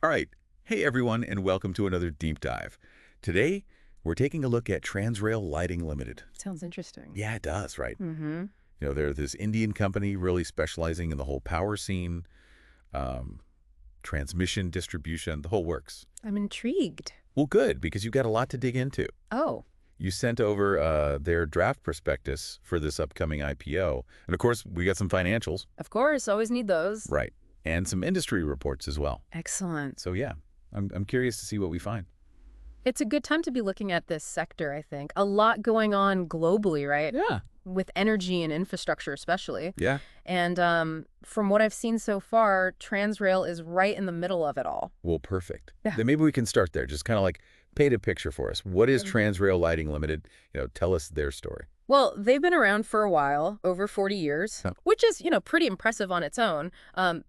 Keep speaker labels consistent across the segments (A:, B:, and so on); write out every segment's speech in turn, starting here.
A: All right. Hey, everyone, and welcome to another deep dive. Today, we're taking a look at Transrail Lighting Ltd.
B: Sounds interesting.
A: Yeah, it does, right?
B: Mm-hmm.
A: They're this Indian company really specializing in the whole power scene, um, transmission, distribution, the whole works.
B: I'm intrigued.
A: Well, good, because you've got a lot to dig into.
B: Oh,
A: You sent over their draft prospectus for this upcoming IPO. And, of course, we got some financials.
B: of course. Always need those.
A: Right. And some industry reports as well.
B: Excellent.
A: So, yeah, I'm curious to see what we find.
B: It's a good time to be looking at this sector, I think. A lot going on globally, right?
A: Yeah.
B: With energy and infrastructure especially.
A: Yeah.
B: And from what I've seen so far, Transrail is right in the middle of it all.
A: Well, perfect.
B: Yeah.
A: Then maybe we can start there. Just kind of like paint a picture for us. What is Transrail Lighting Ltd? Tell us their story.
B: Well, they've been around for a while, over 40 years,
A: Huh.
B: which is, pretty impressive on its own.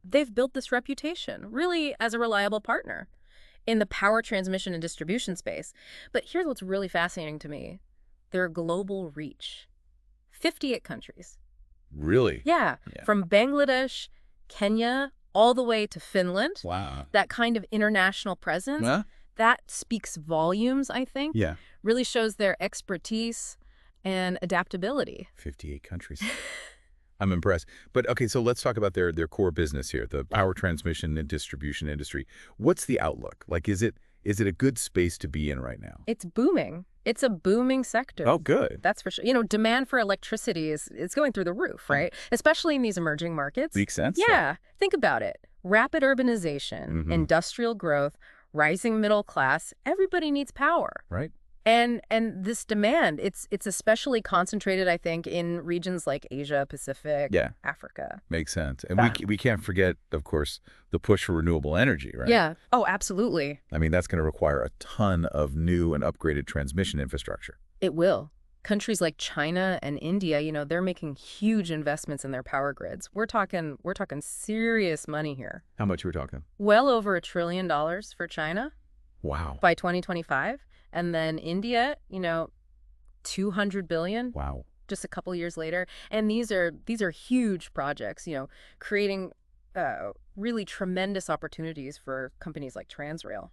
B: They've built this reputation, really, as a reliable partner in the power transmission and distribution space. But here's what's really fascinating to me. Their global reach. 58 countries.
A: Really?
B: Yeah,
A: Yeah.
B: from Bangladesh, Kenya, all the way to Finland.
A: Wow.
B: That kind of international presence,
A: Huh?
B: that speaks volumes, I think.
A: Yeah.
B: Really shows their expertise and adaptability.
A: 58 countries. I'm impressed. But, okay, so let's talk about their core business here, the power transmission and distribution industry. What's the outlook? Like, is it a good space to be in right now?
B: It's booming. It's a booming sector.
A: Oh, good.
B: That's for sure. Demand for electricity is going through the roof, right? Especially in these emerging markets.
A: Makes sense.
B: Yeah. Think about it. Rapid urbanization, industrial growth, rising middle class. Everybody needs power.
A: Right.
B: And this demand, it's especially concentrated, I think, in regions like Asia, Pacific,
A: Yeah.
B: Africa.
A: Makes sense. And we can't forget, of course, the push for renewable energy, right?
B: Yeah. Oh, absolutely.
A: I mean, that's going to require a ton of new and upgraded transmission infrastructure.
B: It will. Countries like China and India, they're making huge investments in their power grids. We're talking serious money here.
A: How much are we talking?
B: Well over $1 trillion for China
A: Wow.
B: by 2025. And then India, $200 billion.
A: Wow.
B: Just a couple years later. And these are huge projects, creating really tremendous opportunities for companies like Transrail.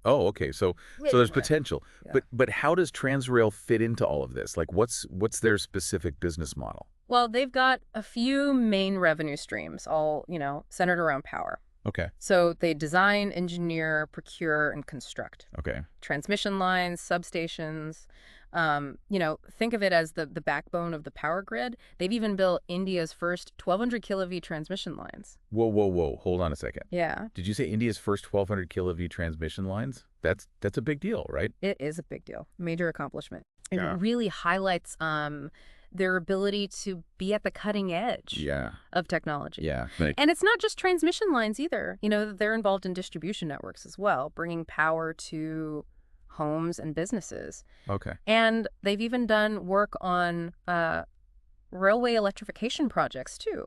A: Oh, okay. So there's
B: Yeah.
A: potential.
B: Yeah.
A: But how does Transrail fit into all of this? Like, what's their specific business model?
B: Well, they've got a few main revenue streams, all, centered around power.
A: Okay.
B: So they design, engineer, procure, and construct
A: Okay.
B: transmission lines, substations. Think of it as the backbone of the power grid. They've even built India's first 1,200 kV transmission lines.
A: Whoa. Hold on a second.
B: Yeah,
A: Did you say India's first 1,200 kV transmission lines? That's a big deal, right?
B: it is a big deal. Major accomplishment. It
A: Yeah.
B: really highlights their ability to be at the cutting edge
A: Yeah.
B: of technology.
A: Yeah.
B: And it's not just transmission lines either. They're involved in distribution networks as well, bringing power to homes and businesses.
A: Okay.
B: And they've even done work on railway electrification projects, too.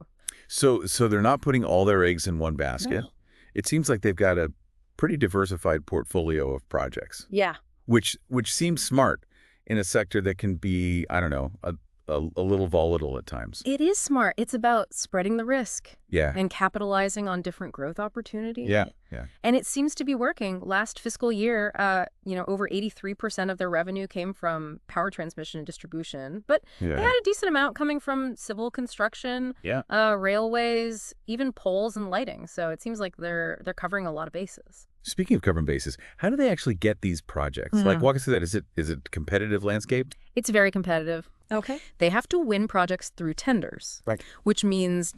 A: So they're not putting all their eggs in one basket.
B: No.
A: It seems like they've got a pretty diversified portfolio of projects,
B: Yeah.
A: which seems smart in a sector that can be, I don't know, a little volatile at times.
B: It is smart. It's about spreading the risk
A: Yeah.
B: and capitalizing on different growth opportunities.
A: Yeah.
B: And it seems to be working. Last fiscal year, over 83% of their revenue came from power transmission and distribution. But they had a decent amount coming from civil construction,
A: Yeah.
B: railways, even poles and lighting. So it seems like they're covering a lot of bases.
A: Speaking of covering bases, how do they actually get these projects? Like, walk us through that. Is it a competitive landscape?
B: It's very competitive.
A: Okay.
B: They have to win projects through tenders,
A: Right.
B: which means,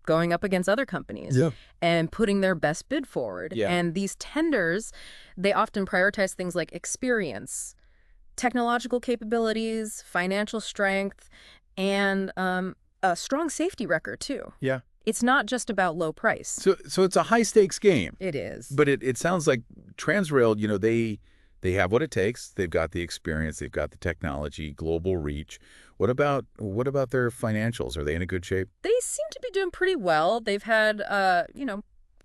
B: going up against other companies and putting their best bid forward.
A: Yeah.
B: And these tenders, they often prioritize things like experience, technological capabilities, financial strength, and a strong safety record, too.
A: Yeah.
B: It's not just about low price.
A: So it's a high stakes game.
B: It is.
A: But it sounds like Transrail, they have what it takes. They've got the experience. They've got the technology, global reach. What about their financials? Are they in a good shape?
B: They seem to be doing pretty well. They've had,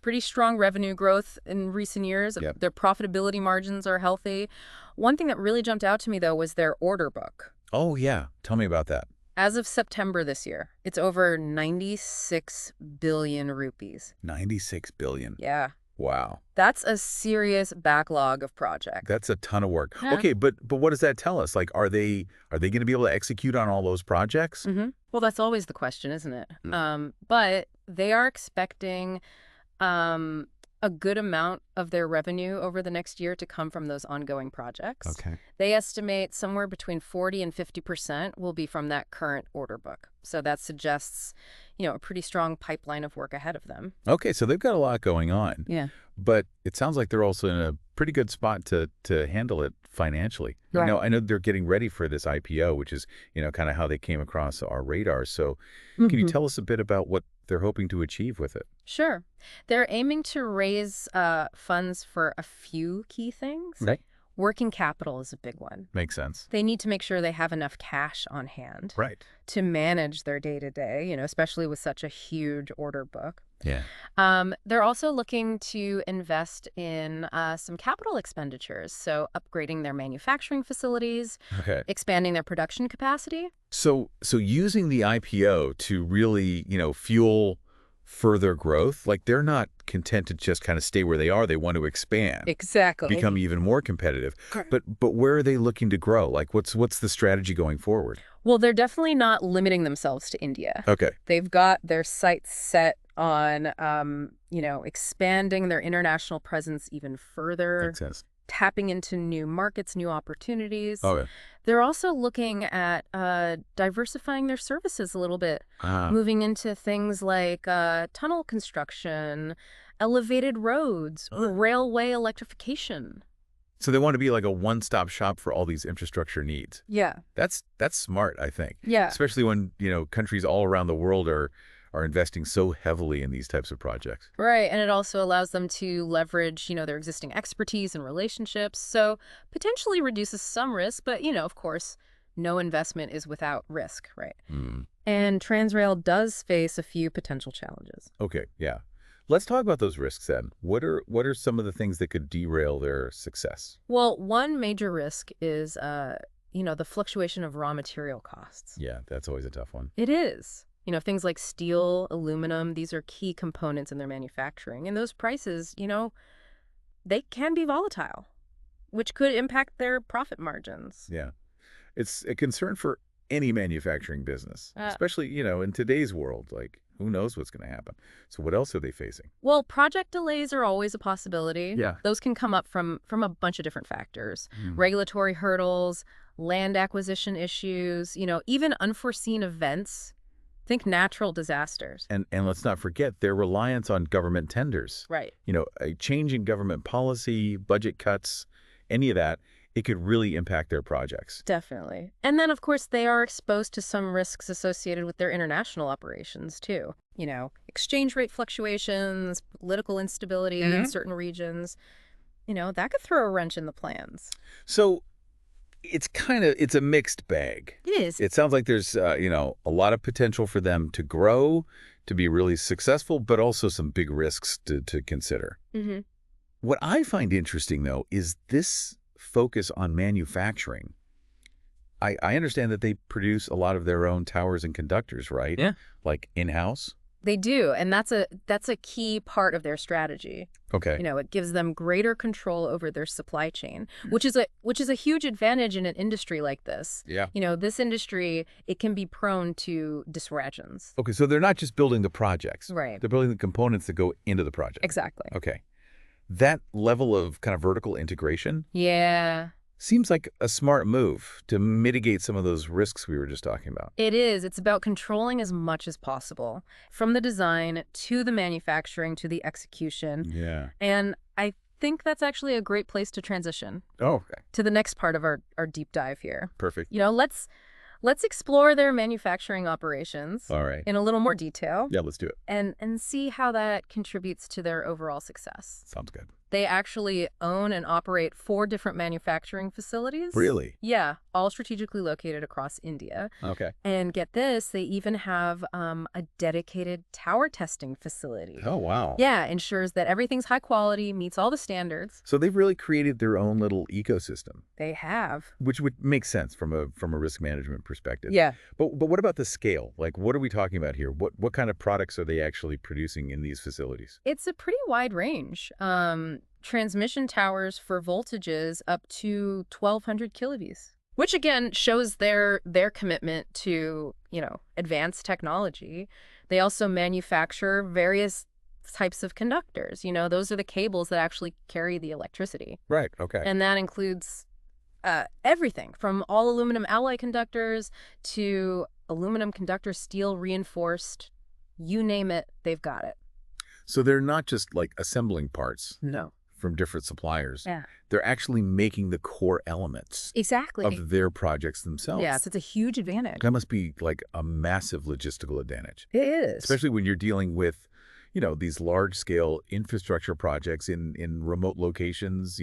B: pretty strong revenue growth in recent years.
A: Yep.
B: Their profitability margins are healthy. One thing that really jumped out to me, though, was their order book.
A: Oh, yeah. Tell me about that.
B: As of September this year, it's over 96 billion rupees.
A: 96 billion.
B: Yeah.
A: Wow.
B: That's a serious backlog of projects.
A: That's a ton of work.
B: Yeah.
A: Okay, but what does that tell us? Like, are they going to be able to execute on all those projects?
B: Well, that's always the question, isn't it? But they are expecting um, a good amount of their revenue over the next year to come from those ongoing projects.
A: Okay.
B: They estimate somewhere between 40 and 50% will be from that current order book. So that suggests, a pretty strong pipeline of work ahead of them.
A: Okay, so they've got a lot going on.
B: Yeah.
A: But it sounds like they're also in a pretty good spot to handle it financially.
B: Right.
A: I know they're getting ready for this IPO, which is, kind of how they came across our radar. So can you tell us a bit about what they're hoping to achieve with it?
B: Sure. They're aiming to raise funds for a few key things.
A: Right.
B: Working capital is a big one.
A: Makes sense.
B: They need to make sure they have enough cash on hand
A: Right.
B: to manage their day-to-day, especially with such a huge order book.
A: Yeah.
B: They're also looking to invest in some capital expenditures, so upgrading their manufacturing facilities,
A: Okay.
B: expanding their production capacity.
A: So using the IPO to really, fuel further growth, like they're not content to just kind of stay where they are. They want to expand.
B: Exactly.
A: Become even more competitive.
B: Correct.
A: But where are they looking to grow? Like what's the strategy going forward?
B: Well, they're definitely not limiting themselves to India.
A: Okay.
B: They've got their sights set on, expanding their international presence even further.
A: Makes sense.
B: Tapping into new markets, new opportunities.
A: Oh, yeah.
B: They're also looking at diversifying their services a little bit, moving into things like tunnel construction, elevated roads, railway electrification.
A: So they want to be like a one-stop shop for all these infrastructure needs.
B: Yeah.
A: That's smart, I think.
B: Yeah.
A: Especially when, countries all around the world are investing so heavily in these types of projects.
B: Right. And it also allows them to leverage, their existing expertise and relationships. So potentially reduces some risk. But, of course, no investment is without risk, right? And Transrail does face a few potential challenges.
A: Okay. Yeah. Let's talk about those risks then. What are some of the things that could derail their success?
B: Well, one major risk is, the fluctuation of raw material costs.
A: Yeah, that's always a tough one.
B: It is. Things like steel, aluminum, these are key components in their manufacturing. And those prices, they can be volatile, which could impact their profit margins.
A: Yeah. It's a concern for any manufacturing business, especially, in today's world. Like, who knows what's going to happen? So what else are they facing?
B: Well, project delays are always a possibility.
A: Yeah.
B: Those can come up from a bunch of different factors. Regulatory hurdles, land acquisition issues, even unforeseen events. Think natural disasters.
A: And let's not forget their reliance on government tenders.
B: Right.
A: A change in government policy, budget cuts, any of that, it could really impact their projects.
B: Definitely. And then, of course, they are exposed to some risks associated with their international operations, too. Exchange rate fluctuations, political instability in certain regions. That could throw a wrench in the plans.
A: So it's a mixed bag.
B: It is.
A: It sounds like there's, a lot of potential for them to grow, to be really successful, but also some big risks to consider. What I find interesting, though, is this focus on manufacturing. I understand that they produce a lot of their own towers and conductors, right?
B: Yeah.
A: Like in-house?
B: They do, and that's a key part of their strategy.
A: Okay.
B: It gives them greater control over their supply chain, which is a huge advantage in an industry like this.
A: Yeah.
B: This industry, it can be prone to disruptions.
A: Okay, so they're not just building the projects.
B: Right.
A: They're building the components that go into the project.
B: Exactly.
A: Okay. That level of kind of vertical integration
B: Yeah.
A: seems like a smart move to mitigate some of those risks we were just talking about.
B: It is. It's about controlling as much as possible, from the design to the manufacturing to the execution.
A: Yeah.
B: And I think that's actually a great place to transition
A: Oh, okay.
B: to the next part of our deep dive here.
A: Perfect.
B: Let's explore their manufacturing operations
A: All right.
B: in a little more detail
A: Yeah, let's do it.
B: and see how that contributes to their overall success.
A: Sounds good.
B: They actually own and operate 4 different manufacturing facilities.
A: Really?
B: Yeah, all strategically located across India.
A: Okay.
B: And get this, they even have a dedicated tower testing facility.
A: Oh, wow.
B: Yeah, ensures that everything's high quality, meets all the standards.
A: So they've really created their own little ecosystem,
B: They have.
A: which would make sense from a risk management perspective.
B: Yeah.
A: But what about the scale? Like, what are we talking about here? What kind of products are they actually producing in these facilities?
B: It's a pretty wide range. Transmission towers for voltages up to 1,200 kiloVs, which again shows their commitment to, advanced technology. They also manufacture various types of conductors. Those are the cables that actually carry the electricity.
A: Right. Okay.
B: And that includes everything from all aluminum alloy conductors to aluminum conductor steel reinforced. You name it, they've got it.
A: So they're not just like assembling parts
B: No.
A: from different suppliers.
B: Yeah.
A: They're actually making the core elements
B: Exactly.
A: of their projects themselves.
B: Yes, it's a huge advantage.
A: That must be like a massive logistical advantage,
B: It is.
A: especially when you're dealing with, these large-scale infrastructure projects in remote locations,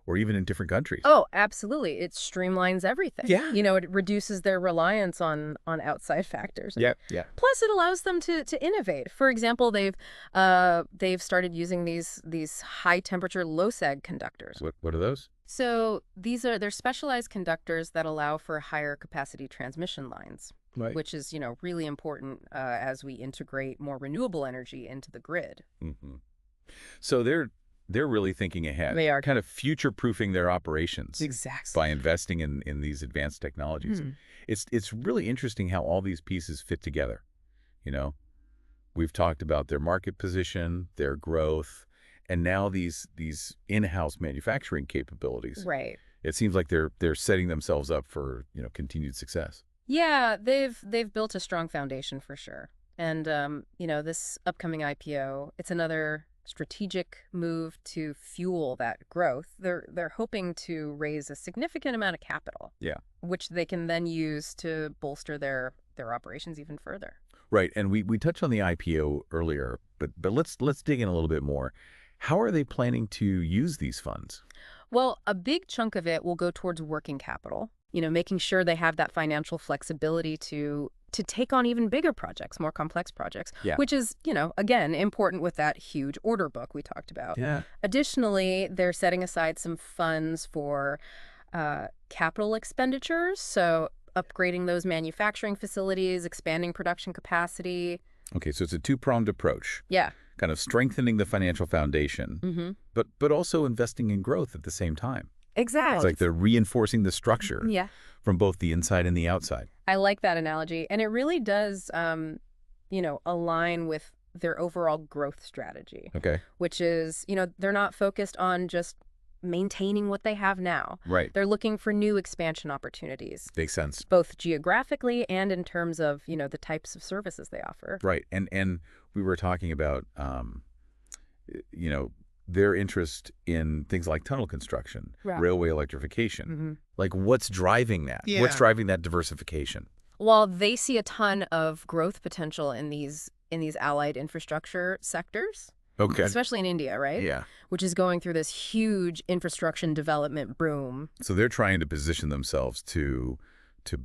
A: or even in different countries.
B: Oh, absolutely. It streamlines everything.
A: Yeah.
B: It reduces their reliance on outside factors.
A: Yeah.
B: Plus, it allows them to innovate. For example, they've started using these high temperature low sag conductors.
A: What are those?
B: So they're specialized conductors that allow for higher capacity transmission lines.
A: Right.
B: Which is, really important as we integrate more renewable energy into the grid.
A: Mm-hmm. So they're really thinking ahead.
B: They are.
A: Kind of future-proofing their operations.
B: Exactly.
A: By investing in these advanced technologies. It's really interesting how all these pieces fit together. We've talked about their market position, their growth, and now these in-house manufacturing capabilities.
B: Right.
A: It seems like they're setting themselves up for, continued success.
B: Yeah, they've built a strong foundation for sure. And, this upcoming IPO, it's another strategic move to fuel that growth. They're hoping to raise a significant amount of capital.
A: Yeah.
B: Which they can then use to bolster their operations even further.
A: Right. And we touched on the IPO earlier, but let's dig in a little bit more. How are they planning to use these funds?
B: Well, a big chunk of it will go towards working capital. Making sure they have that financial flexibility to take on even bigger projects, more complex projects, which is, again, important with that huge order book we talked about.
A: Yeah.
B: Additionally, they're setting aside some funds for capital expenditures, so upgrading those manufacturing facilities, expanding production capacity.
A: Okay, so it's a two-pronged approach.
B: Yeah.
A: Kind of strengthening the financial foundation, but also investing in growth at the same time.
B: Exactly.
A: It's like they're reinforcing the structure from both the inside and the outside.
B: I like that analogy. And it really does, align with their overall growth strategy.
A: Okay.
B: Which is, they're not focused on just maintaining what they have now.
A: Right.
B: They're looking for new expansion opportunities.
A: Makes sense.
B: Both geographically and in terms of, the types of services they offer.
A: Right. And we were talking about, their interest in things like tunnel construction, railway electrification. Like, what's driving that?
C: Yeah.
A: What's driving that diversification?
B: Well, they see a ton of growth potential in these allied infrastructure sectors.
A: Okay.
B: Especially in India, right?
A: Yeah.
B: Which is going through this huge infrastructure development boom.
A: So they're trying to position themselves to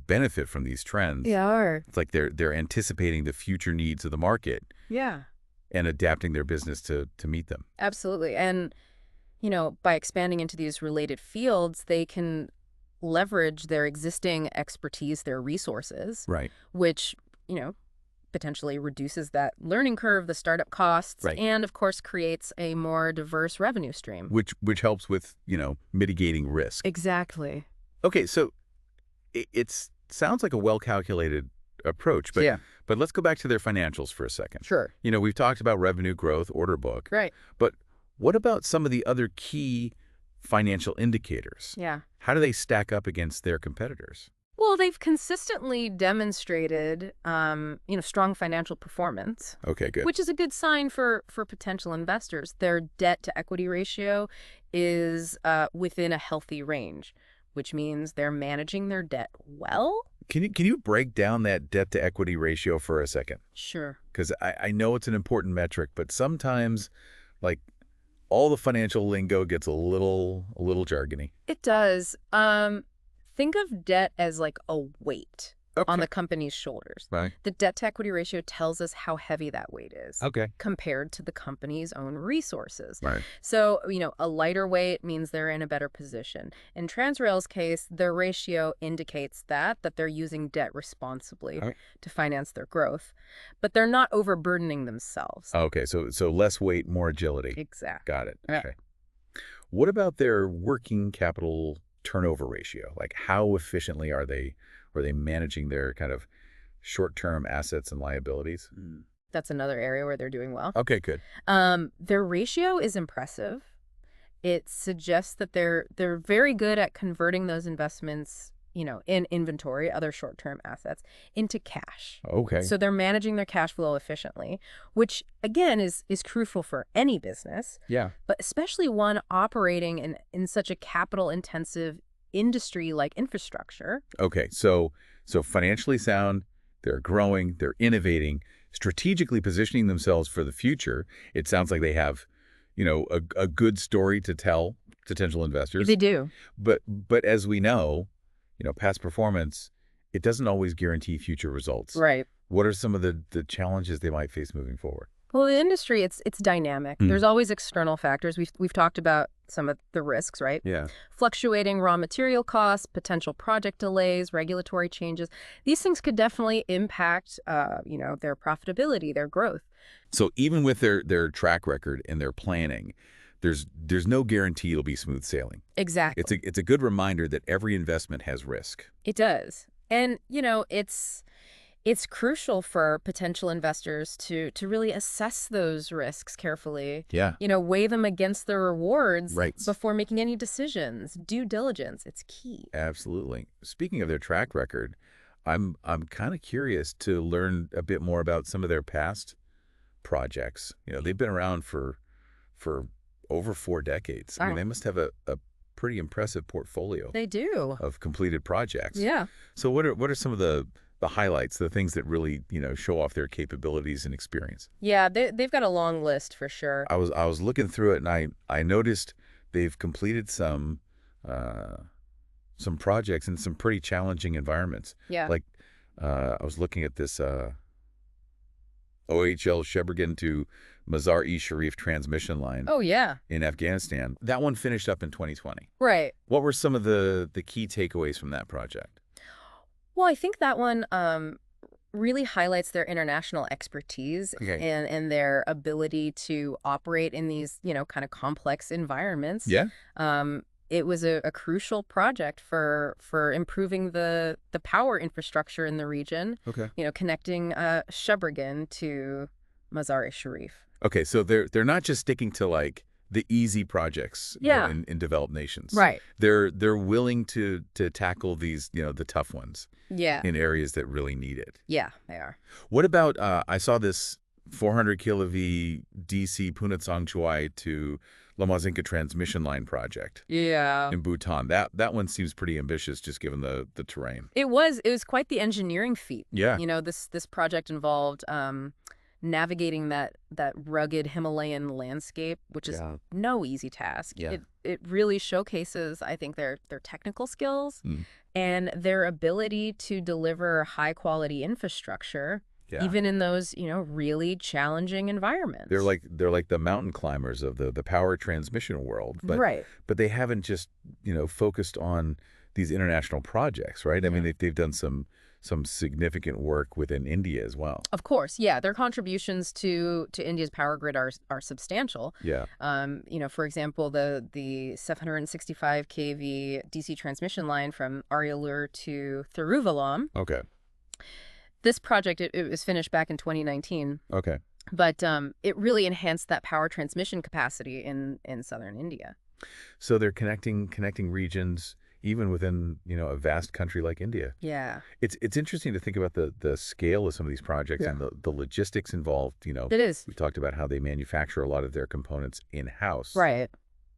A: benefit from these trends.
B: Yeah.
A: It's like they're anticipating the future needs of the market.
B: Yeah.
A: And adapting their business to meet them.
B: Absolutely. And, by expanding into these related fields, they can leverage their existing expertise, their resources.
A: Right.
B: Which, potentially reduces that learning curve, the startup costs, and, of course, creates a more diverse revenue stream.
A: Which helps with, mitigating risk.
B: Exactly.
A: Okay, so it sounds like a well-calculated approach, but let's go back to their financials for a second.
B: Sure.
A: We've talked about revenue growth, order book.
B: Right.
A: But what about some of the other key financial indicators?
B: Yeah.
A: How do they stack up against their competitors?
B: Well, they've consistently demonstrated, strong financial performance.
A: Okay, good.
B: Which is a good sign for potential investors. Their debt-to-equity ratio is within a healthy range, which means they're managing their debt well.
A: Can you break down that debt-to-equity ratio for a second?
B: Sure.
A: Because I know it's an important metric, but sometimes, like, all the financial lingo gets a little jargony.
B: It does. Think of debt as like a weight on
A: Okay.
B: the company's shoulders.
A: Right.
B: The debt-to-equity ratio tells us how heavy that weight is
A: Okay.
B: compared to the company's own resources.
A: Right.
B: So, a lighter weight means they're in a better position. In Transrail's case, their ratio indicates that they're using debt responsibly
A: Right.
B: to finance their growth, but they're not overburdening themselves.
A: Okay. So less weight, more agility.
B: Exactly.
A: Got it.
B: Yeah.
A: Okay. What about their working capital turnover ratio? Like how efficiently are they managing their kind of short-term assets and liabilities?
B: That's another area where they're doing well.
A: Okay, good.
B: Their ratio is impressive. It suggests that they're very good at converting those investments, in inventory, other short-term assets, into cash.
A: Okay.
B: So they're managing their cash flow efficiently, which again is crucial for any business,
A: Yeah.
B: but especially one operating in such a capital-intensive industry like infrastructure.
A: Okay. So financially sound, they're growing, they're innovating, strategically positioning themselves for the future. It sounds like they have, a good story to tell potential investors.
B: They do.
A: But as we know, past performance, it doesn't always guarantee future results.
B: Right.
A: What are some of the challenges they might face moving forward?
B: Well, the industry, it's dynamic. There's always external factors. We've talked about some of the risks, right?
A: Yeah.
B: Fluctuating raw material costs, potential project delays, regulatory changes. These things could definitely impact, their profitability, their growth.
A: So even with their track record and their planning, there's no guarantee it'll be smooth sailing.
B: Exactly.
A: It's a good reminder that every investment has risk.
B: It does. And, it's crucial for potential investors to really assess those risks carefully.
A: Yeah.
B: Weigh them against the rewards
A: Right.
B: before making any decisions. Due diligence, it's key.
A: Absolutely. Speaking of their track record, I'm kind of curious to learn a bit more about some of their past projects. They've been around for over 4 decades. I mean, they must have a pretty impressive portfolio.
B: They do.
A: Of completed projects.
B: Yeah.
A: So what are some of the highlights, the things that really, show off their capabilities and experience?
B: Yeah, they've got a long list for sure.
A: I was looking through it and I noticed they've completed some projects in some pretty challenging environments.
B: Yeah.
A: Like I was looking at this OHL Sheboygan to Mazar-e-Sharif transmission line.
B: Oh, yeah.
A: In Afghanistan. That one finished up in 2020.
B: Right.
A: What were some of the key takeaways from that project?
B: Well, I think that one really highlights their international expertise and their ability to operate in these, kind of complex environments.
A: Yeah.
B: It was a crucial project for improving the power infrastructure in the region.
A: Okay.
B: Connecting Sheboygan to Mazar-e-Sharif.
A: Okay, so they're not just sticking to like the easy projects in developed nations.
B: Right.
A: They're willing to tackle these, the tough ones.
B: Yeah.
A: In areas that really need it.
B: Yeah, they are.
A: What about I saw this 400 kV DC Punatsang Chuai to Lamazinka transmission line project.
B: Yeah.
A: In Bhutan. That one seems pretty ambitious just given the terrain.
B: It was quite the engineering feat.
A: Yeah.
B: This project involved navigating that rugged Himalayan landscape, which is no easy task.
A: Yeah.
B: It really showcases, I think, their technical skills and their ability to deliver high quality infrastructure. Yeah. Even in those, really challenging environments.
A: They're like the mountain climbers of the power transmission world. But,
B: right.
A: But they haven't just, focused on these international projects, right? I mean, they've done some significant work within India as well.
B: Of course, yeah. Their contributions to India's power grid are substantial.
A: Yeah.
B: For example, the 765 kV DC transmission line from Aryalur to Thiruvallam.
A: Okay.
B: This project, it was finished back in 2019.
A: Okay.
B: But it really enhanced that power transmission capacity in southern India.
A: So they're connecting regions even within, a vast country like India.
B: Yeah.
A: It's interesting to think about the scale of some of these projects and the logistics involved,
B: It is.
A: We talked about how they manufacture a lot of their components in-house.
B: Right.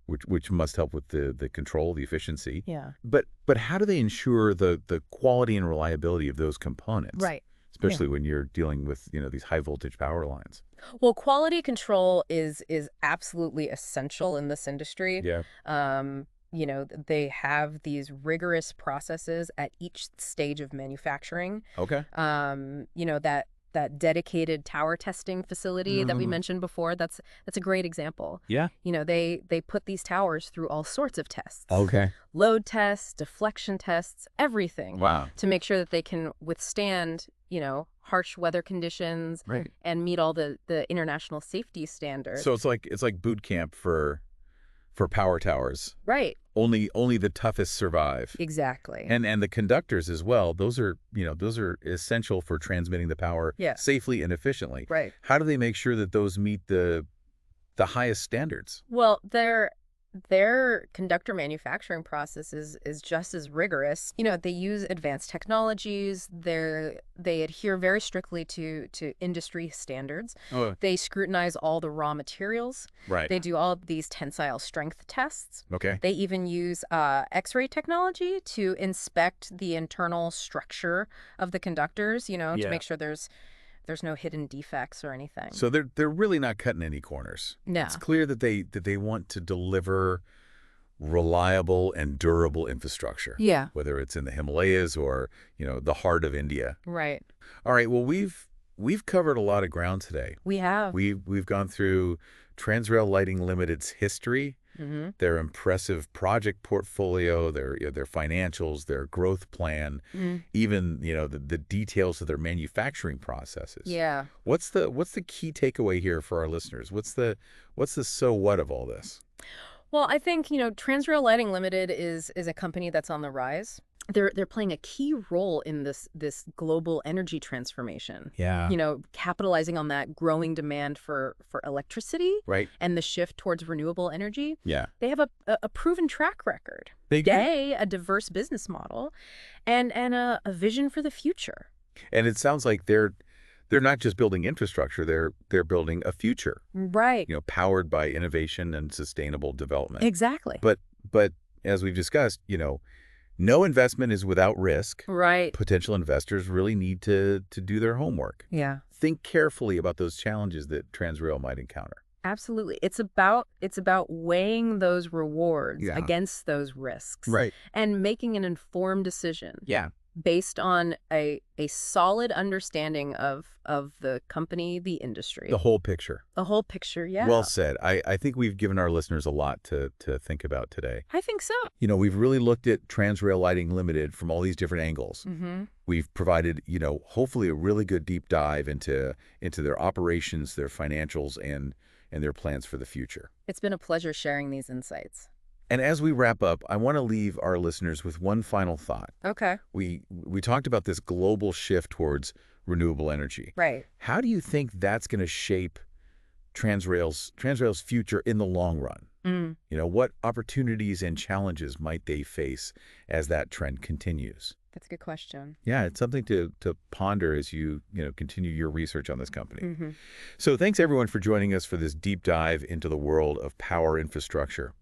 A: Which must help with the control, the efficiency.
B: Yeah.
A: But how do they ensure the quality and reliability of those components?
B: Right.
A: especially when you're dealing with, these high voltage power lines.
B: Well, quality control is absolutely essential in this industry.
A: Yeah.
B: They have these rigorous processes at each stage of manufacturing.
A: Okay.
B: That dedicated tower testing facility that we mentioned before, that's a great example.
A: Yeah.
B: They put these towers through all sorts of tests.
A: Okay.
B: Load tests, deflection tests, everything.
A: Wow.
B: To make sure that they can withstand, harsh weather conditions,
A: Right.
B: and meet all the international safety standards.
A: So it's like boot camp for power towers.
B: Right.
A: Only the toughest survive.
B: Exactly.
A: And the conductors as well. Those are essential for transmitting the power safely and efficiently.
B: Right.
A: How do they make sure that those meet the highest standards?
B: Well, their conductor manufacturing process is just as rigorous. They use advanced technologies. They adhere very strictly to industry standards.
A: Oh.
B: They scrutinize all the raw materials.
A: Right.
B: They do all of these tensile strength tests.
A: Okay.
B: They even use X-ray technology to inspect the internal structure of the conductors, to make sure there's no hidden defects or anything.
A: So they're really not cutting any corners.
B: No.
A: It's clear that they want to deliver reliable and durable infrastructure.
B: Yeah.
A: Whether it's in the Himalayas or, the heart of India.
B: Right.
A: All right. Well, we've covered a lot of ground today.
B: We have.
A: We've gone through Transrail Lighting Ltd's history, their impressive project portfolio, their financials, their growth plan, even the details of their manufacturing processes.
B: Yeah.
A: What's the key takeaway here for our listeners? What's the so what of all this?
B: Well, I think Transrail Lighting Ltd is a company that's on the rise. They're playing a key role in this global energy transformation.
A: Yeah.
B: Capitalizing on that growing demand for electricity,
A: right,
B: and the shift towards renewable energy.
A: Yeah.
B: They have a proven track record.
A: They do.
B: A diverse business model, and a vision for the future.
A: And it sounds like they're not just building infrastructure, they're building a future.
B: Right.
A: Powered by innovation and sustainable development.
B: Exactly.
A: But as we've discussed, no investment is without risk.
B: Right.
A: Potential investors really need to do their homework.
B: Yeah.
A: Think carefully about those challenges that Transrail might encounter.
B: Absolutely. It's about weighing those rewards against those risks.
A: Right.
B: And making an informed decision.
A: Yeah.
B: Based on a solid understanding of the company, the industry.
A: The whole picture.
B: The whole picture, yeah.
A: Well said. I think we've given our listeners a lot to think about today.
B: I think so.
A: We've really looked at Transrail Lighting Ltd from all these different angles. We've provided, hopefully a really good deep dive into their operations, their financials, and their plans for the future.
B: It's been a pleasure sharing these insights.
A: And as we wrap up, I want to leave our listeners with one final thought.
B: Okay.
A: We talked about this global shift towards renewable energy.
B: Right.
A: How do you think that's going to shape Transrail's future in the long run? What opportunities and challenges might they face as that trend continues?
B: That's a good question.
A: Yeah, it's something to ponder as you continue your research on this company. So thanks everyone for joining us for this deep dive into the world of power infrastructure.